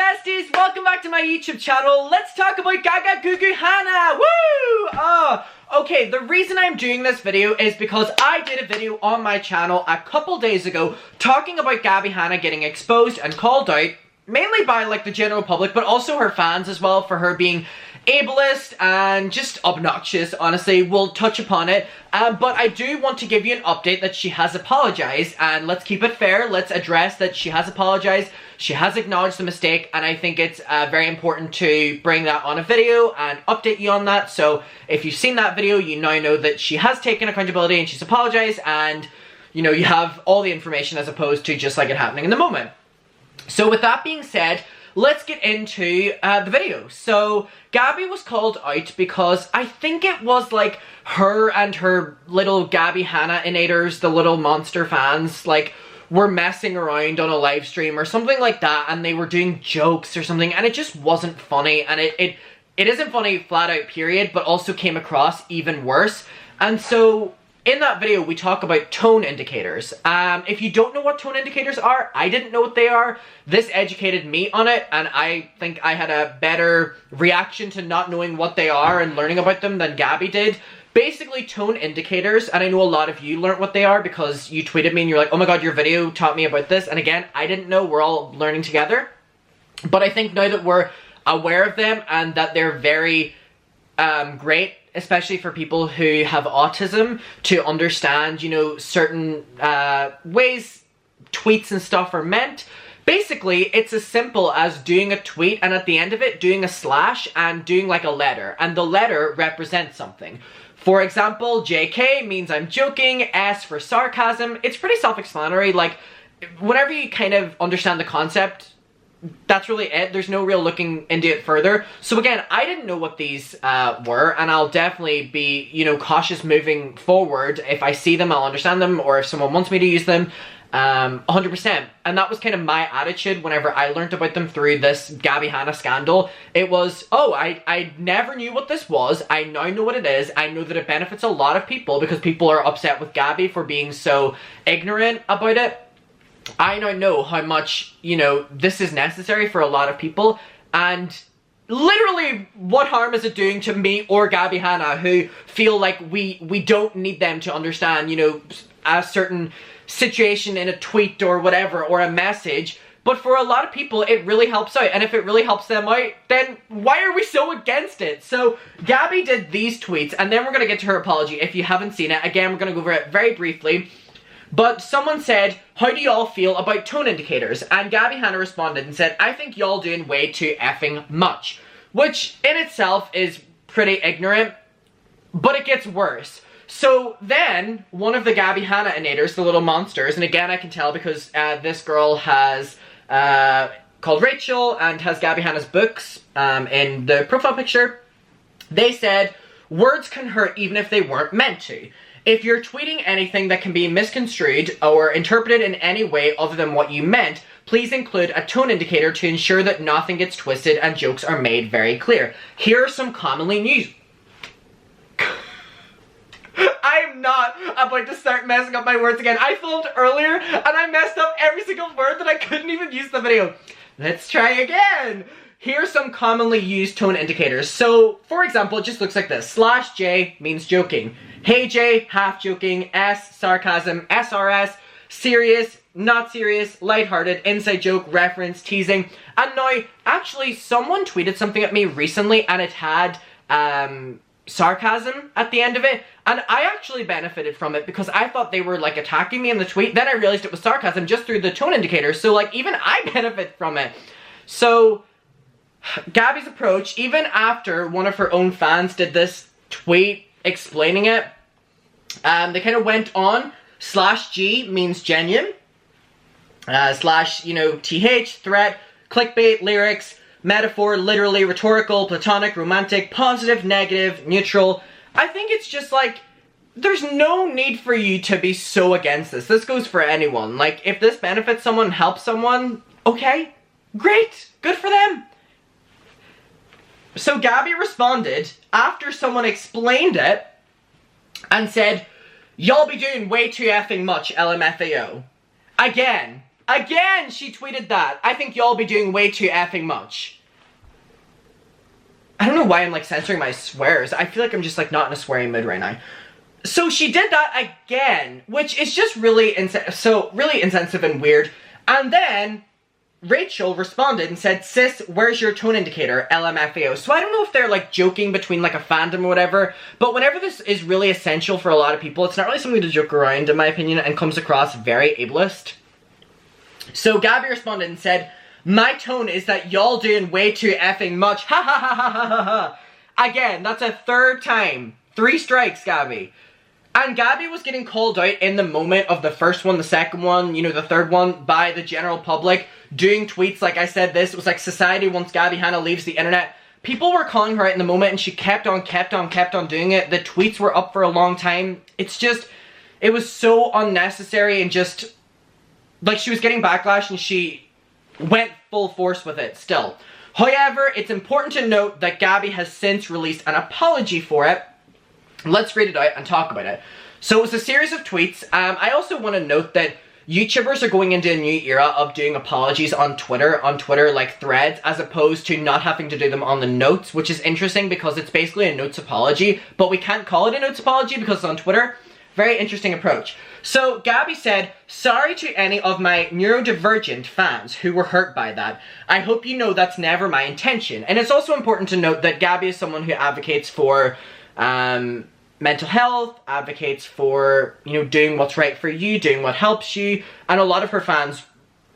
besties, welcome back to my YouTube channel. Let's talk about Gabbie Hanna. Woo! Okay, the reason I'm doing this video is because I did a video on my channel a couple days ago talking about Gabbie Hanna getting exposed and called out, mainly by like the general public, but also her fans as well, for her being ableist and just obnoxious. Honestly, we'll touch upon it, but I do want to give you an update that she has apologized, and let's keep it fair. Let's address that she has apologized, she has acknowledged the mistake, and I think it's very important to bring that on a video and update you on that. So if you've seen that video, you now know that she has taken accountability and she's apologized, and you know, you have all the information as opposed to just like it happening in the moment. So with that being said, let's get into the video. So Gabbie was called out because I think it was like her and her little Gabbie Hanna-inators, the little monster fans, like were messing around on a live stream or something like that, and they were doing jokes or something, and it just wasn't funny, and it isn't funny flat out period, but also came across even worse. And so in that video, we talk about tone indicators. If you don't know what tone indicators are, I didn't know what they are. This educated me on it, and I think I had a better reaction to not knowing what they are and learning about them than Gabbie did. Basically, tone indicators, and I know a lot of you learned what they are because you tweeted me and you're like, oh my god, your video taught me about this. And again, I didn't know, we're all learning together. But I think now that we're aware of them and that they're very great, especially for people who have autism, to understand, you know, certain ways tweets and stuff are meant. Basically, it's as simple as doing a tweet and at the end of it, doing a slash and doing like a letter. And the letter represents something. For example, JK means I'm joking, S for sarcasm. It's pretty self-explanatory. Like, whenever you kind of understand the concept, that's really it. There's no real looking into it further. So again, I didn't know what these were, and I'll definitely be, you know, cautious moving forward. If I see them, I'll understand them, or if someone wants me to use them, 100%. And that was kind of my attitude whenever I learned about them through this Gabbie Hanna scandal. It was, oh, I never knew what this was. I now know what it is. I know that it benefits a lot of people because people are upset with Gabbie for being so ignorant about it. I now know how much, you know, this is necessary for a lot of people, and literally what harm is it doing to me or Gabbie Hanna, who feel like we don't need them to understand, you know, a certain situation in a tweet or whatever, or a message. But for a lot of people, it really helps out, and if it really helps them out, then why are we so against it? So Gabbie did these tweets, and then we're going to get to her apology. If you haven't seen it, again, we're going to go over it very briefly. But someone said, how do y'all feel about tone indicators? And Gabbie Hanna responded and said, I think y'all doing way too effing much. Which in itself is pretty ignorant, but it gets worse. So then, one of the Gabbie Hanna-inators, the little monsters, and again I can tell because this girl has, called Rachel, and has Gabbie Hanna's books in the profile picture, they said, words can hurt even if they weren't meant to. If you're tweeting anything that can be misconstrued or interpreted in any way other than what you meant, please include a tone indicator to ensure that nothing gets twisted and jokes are made very clear. Here are some commonly used... I'm not about to start messing up my words again. I filmed earlier and I messed up every single word that I couldn't even use the video. Let's try again. Here's some commonly used tone indicators. So, for example, it just looks like this. /J means joking. Hey J, half joking. S, sarcasm. SRS, serious, not serious, lighthearted, inside joke, reference, teasing. And now, actually, someone tweeted something at me recently and it had sarcasm at the end of it. And I actually benefited from it because I thought they were like attacking me in the tweet. Then I realized it was sarcasm just through the tone indicators. So like, even I benefit from it. So Gabbie's approach, even after one of her own fans did this tweet explaining it, they kind of went on. /G means genuine. / you know, TH, threat, clickbait, lyrics, metaphor, literally, rhetorical, platonic, romantic, positive, negative, neutral. I think it's just like, there's no need for you to be so against this. This goes for anyone. Like, if this benefits someone, helps someone, okay, great, good for them. So Gabbie responded after someone explained it and said, y'all be doing way too effing much, LMFAO. Again, Again, she tweeted that. I think y'all be doing way too effing much. I don't know why I'm like censoring my swears. I feel like I'm just like not in a swearing mood right now. So she did that again, which is just really insensitive and weird. And then Rachel responded and said, "Sis, where's your tone indicator? LMFAO." So I don't know if they're like joking between like a fandom or whatever, but whenever this is really essential for a lot of people, it's not really something to joke around in my opinion, and comes across very ableist. So Gabbie responded and said, "My tone is that y'all doing way too effing much. Ha ha ha ha ha ha ha." Again, that's a third time. 3 strikes, Gabbie. And Gabbie was getting called out in the moment of the first one, the second one, you know, the third one, by the general public, doing tweets like I said this. It was like, society once Gabbie Hanna leaves the internet. People were calling her out in the moment and she kept on doing it. The tweets were up for a long time. It's just, it was so unnecessary and just, like she was getting backlash and she went full force with it still. However, it's important to note that Gabbie has since released an apology for it. Let's read it out and talk about it. So it was a series of tweets. I also want to note that YouTubers are going into a new era of doing apologies on Twitter like threads, as opposed to not having to do them on the notes, which is interesting because it's basically a notes apology, but we can't call it a notes apology because it's on Twitter. Very interesting approach. So Gabbie said, "Sorry to any of my neurodivergent fans who were hurt by that. I hope you know that's never my intention." And it's also important to note that Gabbie is someone who advocates for mental health, advocates for, you know, doing what's right for you, doing what helps you, and a lot of her fans,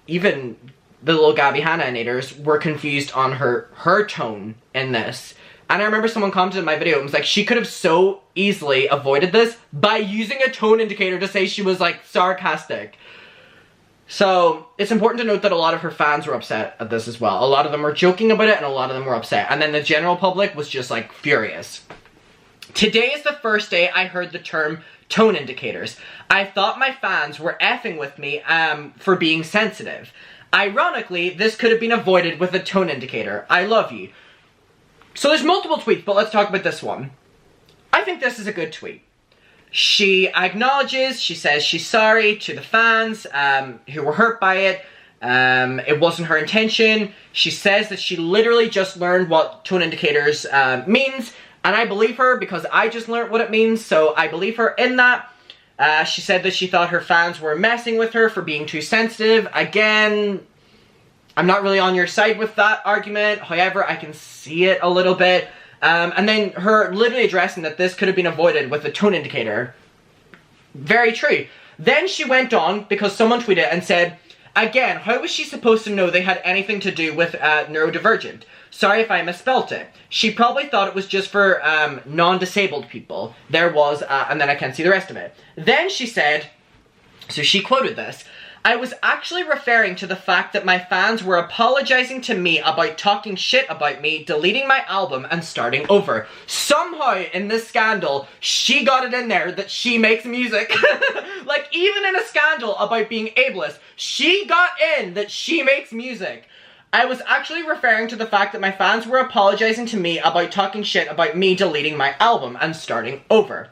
even the little Gabbie Hanna-nators, were confused on her tone in this. And I remember someone commented in my video and was like, she could have so easily avoided this by using a tone indicator to say she was like sarcastic. So it's important to note that a lot of her fans were upset at this as well. A lot of them were joking about it and a lot of them were upset. And then the general public was just like furious. "Today is the first day I heard the term tone indicators. I thought my fans were effing with me for being sensitive. Ironically, this could have been avoided with a tone indicator. I love you." So there's multiple tweets, but let's talk about this one. I think this is a good tweet. She acknowledges, she says she's sorry to the fans who were hurt by it. It wasn't her intention. She says that she literally just learned what tone indicators means. And I believe her because I just learned what it means, so I believe her in that. She said that she thought her fans were messing with her for being too sensitive. Again, I'm not really on your side with that argument. However, I can see it a little bit. And then her literally addressing that this could have been avoided with a tone indicator. Very true. Then she went on, because someone tweeted and said, "Again, how was she supposed to know they had anything to do with neurodivergent? Sorry if I misspelt it. She probably thought it was just for non-disabled people. There was, and then I can't see the rest of it." Then she said, so she quoted this, "I was actually referring to the fact that my fans were apologizing to me about talking shit about me, deleting my album, and starting over." Somehow, in this scandal, she got it in there that she makes music. Like, even in a scandal about being ableist, she got in that she makes music. "I was actually referring to the fact that my fans were apologizing to me about talking shit about me deleting my album and starting over."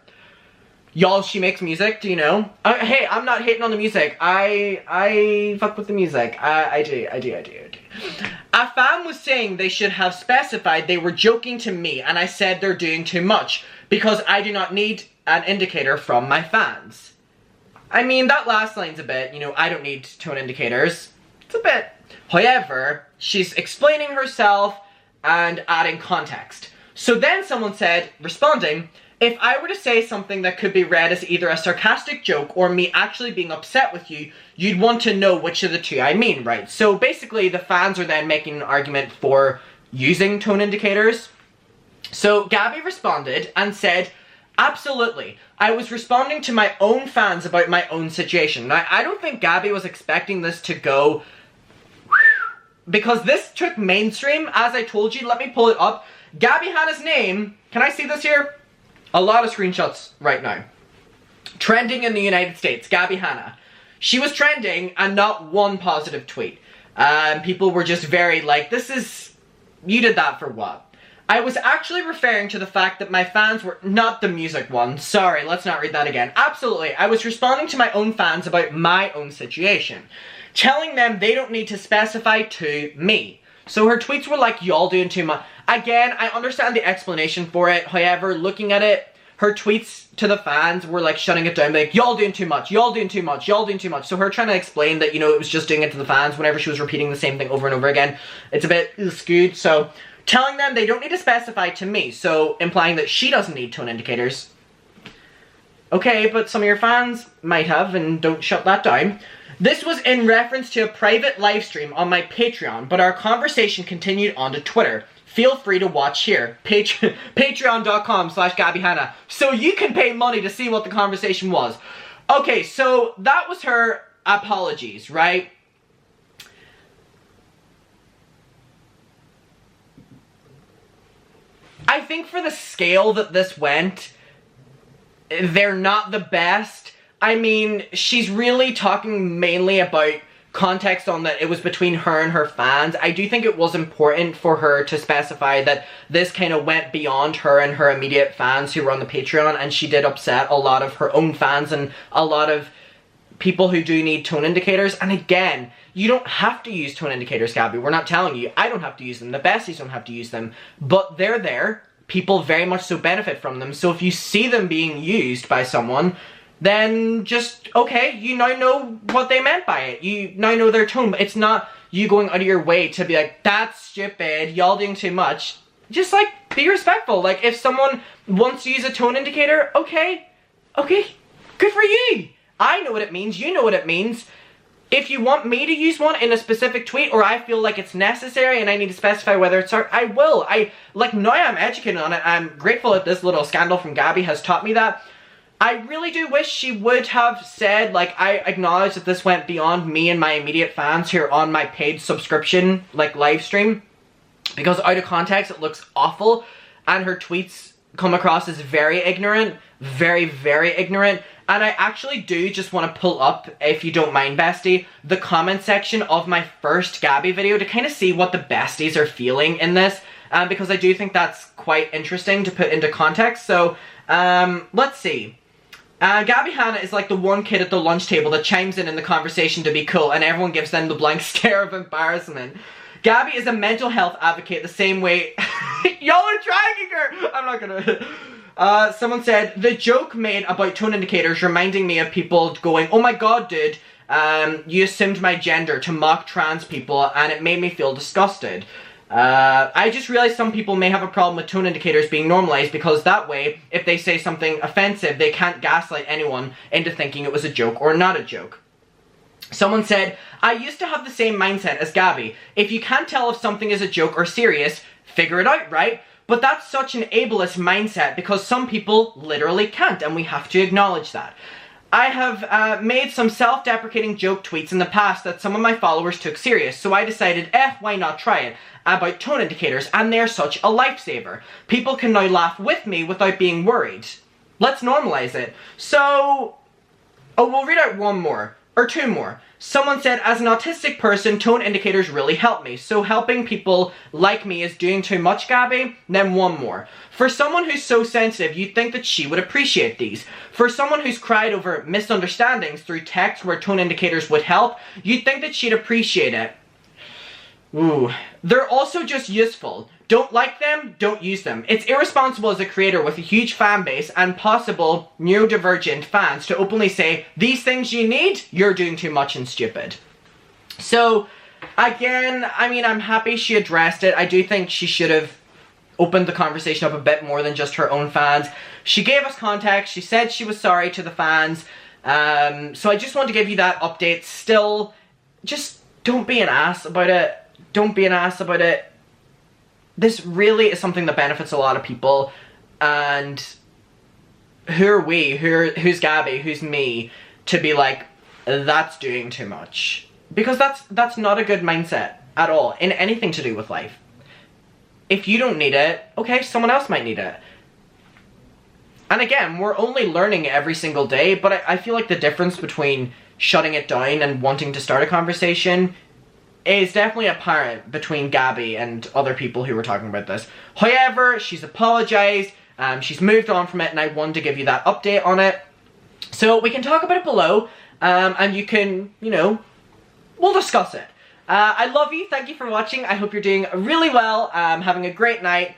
Y'all, she makes music, do you know? Hey, I'm not hating on the music. I fuck with the music. I do. "A fan was saying they should have specified they were joking to me, and I said they're doing too much, because I do not need an indicator from my fans." I mean, that last line's a bit, you know, I don't need tone indicators. It's a bit. However, she's explaining herself and adding context. So then someone said, responding, "If I were to say something that could be read as either a sarcastic joke or me actually being upset with you, you'd want to know which of the two I mean, right?" So basically the fans are then making an argument for using tone indicators. So Gabbie responded and said, "Absolutely. I was responding to my own fans about my own situation." Now, I don't think Gabbie was expecting this to go, because this took mainstream, as I told you. Let me pull it up. Gabbie Hanna's name, can I see this here? A lot of screenshots right now. Trending in the United States, Gabbie Hanna. She was trending and not one positive tweet. People were just very like, you did that for what? "I was actually referring to the fact that my fans were," not the music one, sorry, let's not read that again. "Absolutely, I was responding to my own fans about my own situation. telling them they don't need to specify to me. So her tweets were like, y'all doing too much. Again, I understand the explanation for it. However, looking at it, her tweets to the fans were like shutting it down, like, y'all doing too much, y'all doing too much, y'all doing too much. So her trying to explain that, you know, it was just doing it to the fans whenever she was repeating the same thing over and over again, it's a bit skewed. So telling them they don't need to specify to me, so implying that she doesn't need tone indicators. Okay, but some of your fans might have, and don't shut that down. This was in reference to a private live stream on my Patreon, but our conversation continued onto Twitter. Feel free to watch here. Patreon.com/Gabbie Hanna. So you can pay money to see what the conversation was. Okay, so that was her apologies, right? I think for the scale that this went, they're not the best. I mean, she's really talking mainly about context on that it was between her and her fans. I do think it was important for her to specify that this kind of went beyond her and her immediate fans who were on the Patreon, and she did upset a lot of her own fans and a lot of people who do need tone indicators. And again, you don't have to use tone indicators, Gabbie. We're not telling you. I don't have to use them. The besties don't have to use them. But they're there. People very much so benefit from them. So if you see them being used by someone, then just, okay, you now know what they meant by it. You now know their tone. But it's not you going out of your way to be like, that's stupid, y'all doing too much. Just, like, be respectful. Like, if someone wants to use a tone indicator, okay, good for you. I know what it means, you know what it means. If you want me to use one in a specific tweet, or I feel like it's necessary and I need to specify whether it's art, I will. Now I'm educated on it. I'm grateful that this little scandal from Gabbie has taught me that. I really do wish she would have said, like, I acknowledge that this went beyond me and my immediate fans who are on my paid subscription, like, live stream. Because out of context, it looks awful. And her tweets come across as very ignorant. Very, very ignorant. And I actually do just want to pull up, if you don't mind, bestie, the comment section of my first Gabbie video to kind of see what the besties are feeling in this. Because I do think that's quite interesting to put into context. So, let's see. Gabbie Hanna is like the one kid at the lunch table that chimes in the conversation to be cool, and everyone gives them the blank stare of embarrassment. Gabbie is a mental health advocate the same way... Y'all are dragging her! I'm not gonna... someone said, the joke made about tone indicators reminding me of people going, oh my god, dude, you assumed my gender to mock trans people, and it made me feel disgusted. I just realized some people may have a problem with tone indicators being normalized because that way, if they say something offensive, they can't gaslight anyone into thinking it was a joke or not a joke. Someone said, I used to have the same mindset as Gabbie. If you can't tell if something is a joke or serious, figure it out, right? But that's such an ableist mindset because some people literally can't, and we have to acknowledge that. I have made some self-deprecating joke tweets in the past that some of my followers took serious, so I decided, why not try it, about tone indicators, and they're such a lifesaver. People can now laugh with me without being worried. Let's normalize it. So, we'll read out one more, or two more. Someone said, as an autistic person, tone indicators really help me. So helping people like me is doing too much, Gabbie? Then one more. For someone who's so sensitive, you'd think that she would appreciate these. For someone who's cried over misunderstandings through text where tone indicators would help, you'd think that she'd appreciate it. Ooh. They're also just useful. Don't like them, don't use them. It's irresponsible as a creator with a huge fan base and possible neurodivergent fans to openly say, these things you need, you're doing too much and stupid. So, again, I mean, I'm happy she addressed it. I do think she should have opened the conversation up a bit more than just her own fans. She gave us context, she said she was sorry to the fans. So I just want to give you that update. Still, just don't be an ass about it. Don't be an ass about it. This really is something that benefits a lot of people, and who are we, who's Gabbie, who's me, to be like, that's doing too much. Because that's not a good mindset at all, in anything to do with life. If you don't need it, okay, someone else might need it. And again, we're only learning every single day, but I feel like the difference between shutting it down and wanting to start a conversation is definitely apparent between Gabbie and other people who were talking about this. However, she's apologized, she's moved on from it, and I wanted to give you that update on it. So we can talk about it below, and you can, you know, we'll discuss it. I love you. Thank you for watching. I hope you're doing really well, having a great night.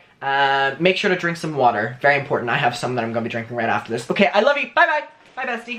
Make sure to drink some water. Very important. I have some that I'm going to be drinking right after this. Okay, I love you. Bye-bye. Bye, bestie.